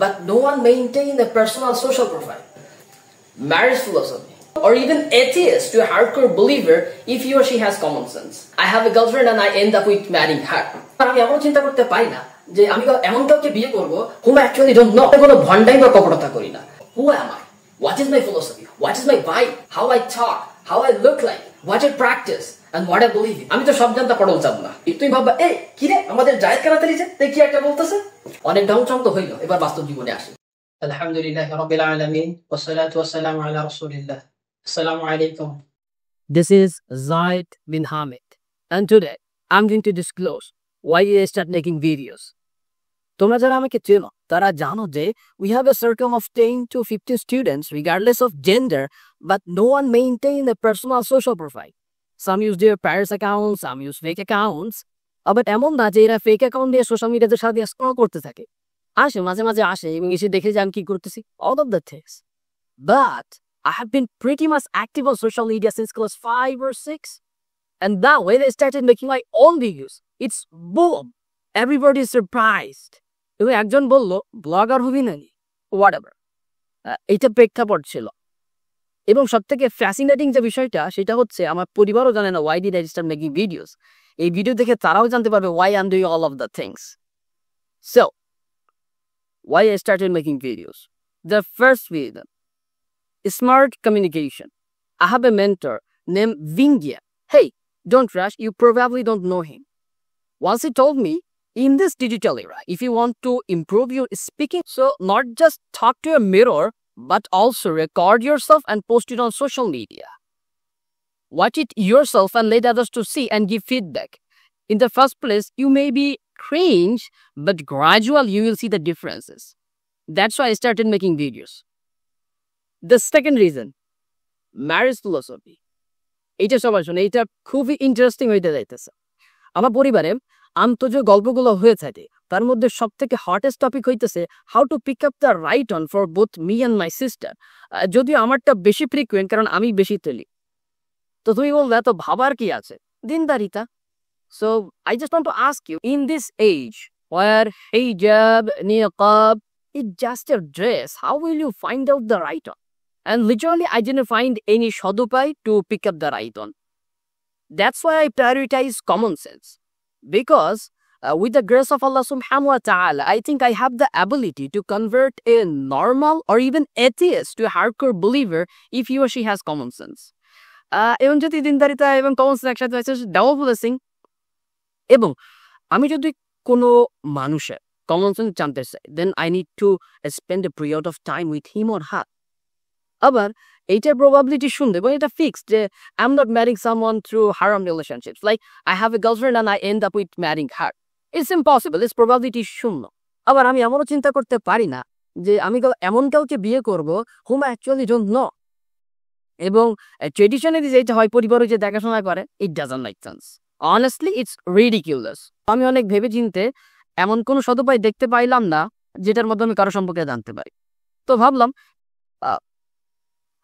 but no one maintain a personal social profile. Marriage philosophy. Or even atheist to a hardcore believer if he or she has common sense. I have a girlfriend and I end up with marrying her. আমি এমন চিন্তা করতে পারি না যে আমি এমন কাউকে বিয়ে করব whom I actually don't know. কোনো ভন্ডামি বা কপটতা করি না. Who am I? What is my philosophy? What is my vibe? How I talk? How I look like? What I practice? And what I believe in. আমি তো সব জানতা পড়ল চাব না। তুই ভাববা এই কি রে আমাদের জায়েদ কানাতারি যে তুই কি একটা বলতেছে? অনেক ঢং চং তো হইলো, এবার বাস্তব জীবনে আসি। আলহামদুলিল্লাহি রাব্বিল আলামিন ওয়াস সালাতু ওয়াস সালামু আলা রাসূলিল্লাহ। Assalamu alaikum. This is Zaid bin Hamid, and today I'm going to disclose why I start making videos. তোমরা যারা আমাকে চেনো তারা জানো যে we have a circle of 10 to 15 students regardless of gender, but no one maintain a personal social profile. Some use their parents' accounts, some use fake accounts. But এমন না যে এরা fake account দিয়ে সোশ্যাল মিডিয়াতে সারাদিন scroll করতে থাকে। আসে মাঝে মাঝে আসে এবং এসে দেখে যে আমি কি করতেছি, all of the things. But I have been pretty much active on social media since class 5 or 6. And now when I started making my own videos, it's boom. Everybody is surprised. এবং একজন বলল blogger হবি নাকি, whatever. এটা প্রেক্ষাপট ছিল। এবং সবথেকে fascinating যে বিষয়টা সেটা হচ্ছে আমার পরিবারও জানে না why did I start making videos. এই ভিডিও দেখে তারাও জানতে পারবে why I'm doing all of the things. So, why I started making videos. The first reason, smart communication. I have a mentor named Vingya. Hey, don't rush, you probably don't know him. Once he told me, in this digital era, if you want to improve your speaking, so not just talk to a mirror, but also record yourself and post it on social media. Watch it yourself and let others to see and give feedback. In the first place, you may be cringe, but gradually you will see the differences. That's why I started making videos. The second reason, marriage philosophy. এইটা সবার শুনে এইটা খুবই interesting হইতে যাইতেছে। আমার পরিবারে আন্ত যে গল্পগুলো হয়ে থাকে তার মধ্যে সব থেকে হটেস্ট টপিক হইতেছে how to pick up the right one for both me and my sister. যদিও আমারটা বেশি ফ্রিকুয়েন্ট কারণ আমি বেশি তুলি। তো তুমি বলবে এত ভাবার কি আছে, দিনদারিতা। So I just want to ask you, in this age where hijab niqab is just a dress, how will you find out the right one? And literally, I didn't find any shodupai to pick up the right on. That's why I prioritize common sense. Because with the grace of Allah subhanahu wa ta'ala, I think I have the ability to convert a normal or even atheist to a hardcore believer if he or she has common sense. এবং যদি দিনদারিতা এবং common sense একসাথে হয়েছে, double blessing. এবং আমি যদি কোনো মানুষের কমন সেন্স জানতে চাই, then I need to spend a period of time with him or her. আবার এইটার প্রবাবিলিটি শুনতে এবং এটা ফিক্সড যে I am not marrying someone through haram relationships, like I have a girlfriend and I end up with marrying her. It's impossible, it's probability শূন্য। আবার আমি এমনও চিন্তা করতে পারি না যে আমি এমন কাউকে বিয়ে করবো হুম অ্যাকচুয়ালি ডোন্ট নো। এবং ট্রেডিশনালি যেটা হয় পরিবারও যে দেখাশোনা করে, it doesn't make sense. Honestly it's ridiculous. আমি অনেক ভেবে চিনতে এমন কোনো সদুপায় দেখতে পাইলাম না যেটার মধ্যে আমি কারো সম্পর্কে জানতে পারি। তো ভাবলাম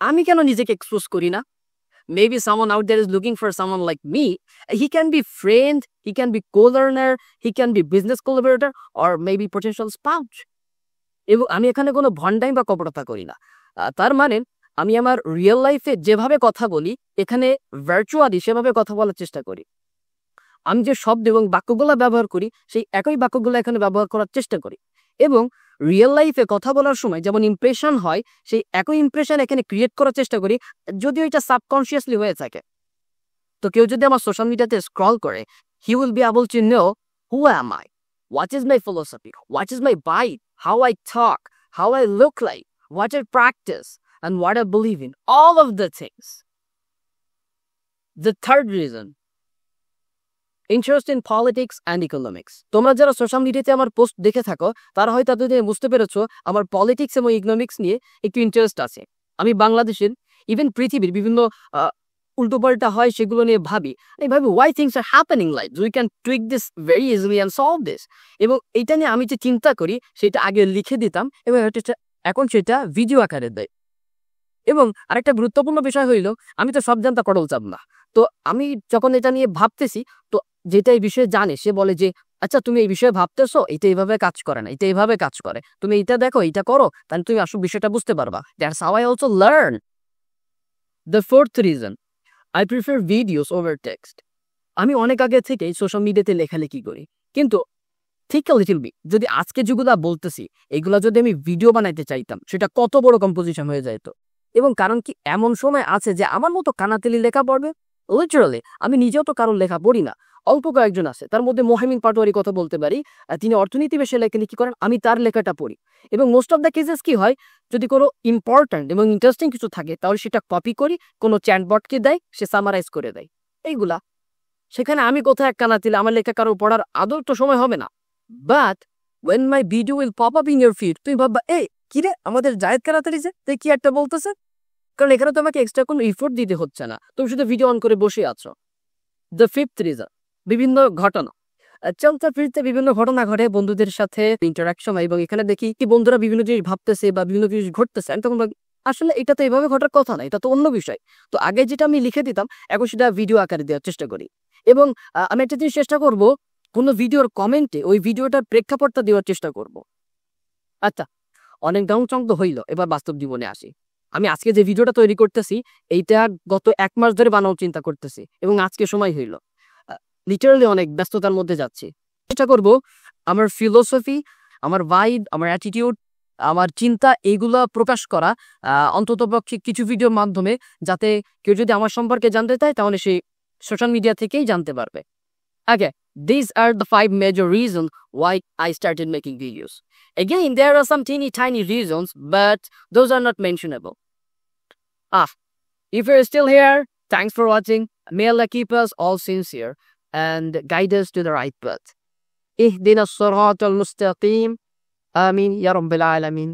আমি কেন নিজেকে এক্সপোজ করি না? Maybe someone out there is looking for someone like me. He can be friend, he can be co-learner, he can be business collaborator, or maybe potential spouse. এবং আমি এখানে কোনো ভন্ডামি বা কপটতা করি না। তার মানে আমি আমার রিয়েল লাইফে যেভাবে কথা বলি এখানে ভার্চুয়ালি সেভাবে কথা বলার চেষ্টা করি। আমি যে শব্দ এবং বাক্যগুলো ব্যবহার করি সেই একই বাক্যগুলো এখানে ব্যবহার করার চেষ্টা করি। এবং রিয়েল লাইফে কথা বলার সময় যেমন ইমপ্রেশন হয় সেই একই ইমপ্রেশন এখানে ক্রিয়েট করার চেষ্টা করি, যদিও এটা সাবকনসিয়াসলি হয়ে থাকে। তো কেউ যদি আমার সোশ্যাল মিডিয়াতে স্ক্রল করে, he will be able to know who am I, what is my philosophy, what is my vibe, how I talk, how I look like, what I practice and what I believe in, all of the things. The third reason, interest in politics and economics. তোমরা যারা social মিডিয়াতে আমার post দেখে থাকো তারা হয়তো এতদিনে বুঝতে পেরেছো আমার পলিটিক্স এবং ইকোনমিক্স নিয়ে একটু ইন্টারেস্ট আছে। আমি বাংলাদেশের ইভেন পৃথিবীর বিভিন্ন উল্টোপাল্টা হয় সেগুলো নিয়ে ভাবি। আমি ভাবি why things are happening like we can tweak this very easily and solve this. এবং এটা নিয়ে আমি যে চিন্তা করি সেটা আগে লিখে দিতাম এবং এখন সেটা ভিডিও আকারে দেয়। এবং আরেকটা গুরুত্বপূর্ণ বিষয় হইল আমি তো সব জানতা কটল চাপ না। তো আমি যখন এটা নিয়ে ভাবতেছি তো যেটা এই বিষয়ে জানে সে বলে যে আচ্ছা তুমি এই বিষয়ে ভাবতেছো, এটা এইভাবে কাজ করে না, এটা এইভাবে কাজ করে, তুমি এটা দেখো, এটা করো, তাহলে তুমি আসল বিষয়টা বুঝতে পারবা। That's how I also learn. The fourth reason, I prefer videos over text. আমি অনেক আগে থেকেই সোশ্যাল মিডিয়াতে লেখালেখি করি, কিন্তু ঠিক লিটল বি যদি আজকে যেগুলা বলতেছি এগুলা যদি আমি ভিডিও বানাইতে চাইতাম, সেটা কত বড় কম্পোজিশন হয়ে যাইতো। এবং কারণ কি, এমন সময় আছে যে আমার মতো কানাতেলি লেখা পড়বে? লিটারালি আমি নিজেও তো কারোর লেখা পড়ি না, অল্প কয়েকজন আছে, তার মধ্যে মোহামিন পাটোয়ারি কথা বলতে পারি, তিনি অর্থনীতি বিষয়ে লেখালেখি করেন, আমি তার লেখাটা পড়ি। এবং মোস্ট অফ দ্য কেসেস কি হয়, যদি কোনো ইম্পর্ট্যান্ট এবং ইন্টারেস্টিং কিছু থাকে তাহলে সেটা কপি করি, কোনো চ্যাটবটকে দেয়, সে সামারাইজ করে দেয়, এইগুলা। সেখানে আমি কোথায় এক কানাতিলে, আমার লেখা কারোর পড়ার আদৌ তো সময় হবে না। But when my video will pop up in your feed, তুমি ভাববা এই কিরে আমাদের জায়েদ কানাতারি যে তুই কি একটা বলতেছে, কারণ এখানে তোমাকে এক্সট্রা কোনো ইফোর্ট দিতে হচ্ছে না, তুমি শুধু ভিডিও অন করে বসে আছো। দ্য ফিফথ রিজন, বিভিন্ন ঘটনা। চলতে ফিরতে বিভিন্ন ঘটনা ঘটে, বন্ধুদের সাথে ইন্টারাকশন, এবং এখানে দেখি কি বন্ধুরা বিভিন্ন জিনিস ভাবতেছে বা বিভিন্ন জিনিস ঘটতেছে, আমি তখন ভাবি আসলে এটা তো এইভাবে ঘটার কথা না, এটা তো অন্য বিষয়। তো আগে যেটা আমি লিখে দিতাম এখন সেটা ভিডিও আকারে দেওয়ার চেষ্টা করি। এবং আমি একটা জিনিস চেষ্টা করব, কোনো ভিডিওর কমেন্টে ওই ভিডিওটার প্রেক্ষাপটটা দেওয়ার চেষ্টা করব। আচ্ছা, অনেক ডাউন চং তো হইলো, এবার বাস্তব জীবনে আসি। আমি আজকে যে ভিডিওটা তৈরি করতেছি এইটা গত 1 মাস ধরে বানানোর চিন্তা করতেছি, এবং আজকে সময় হইল, লিটারালি অনেক ব্যস্ততার মধ্যে যাচ্ছি। চেষ্টা করব আমার ফিলোসফি, আমার ভাইব, আমার অ্যাটিটিউড, আমার চিন্তা এইগুলা প্রকাশ করা অন্ততপক্ষে কিছু ভিডিওর মাধ্যমে, যাতে কেউ যদি আমার সম্পর্কে জানতে চায় তাহলে সে সোশ্যাল মিডিয়া থেকেই জানতে পারবে। Okay, these are the 5 major reasons why I started making videos. Again, there are some teeny tiny reasons, but those are not mentionable. If you're still here, thanks for watching. May Allah keep us all sincere and guide us to the right path. اهدنا الصراط المستقيم. آمين يا رب العالمين.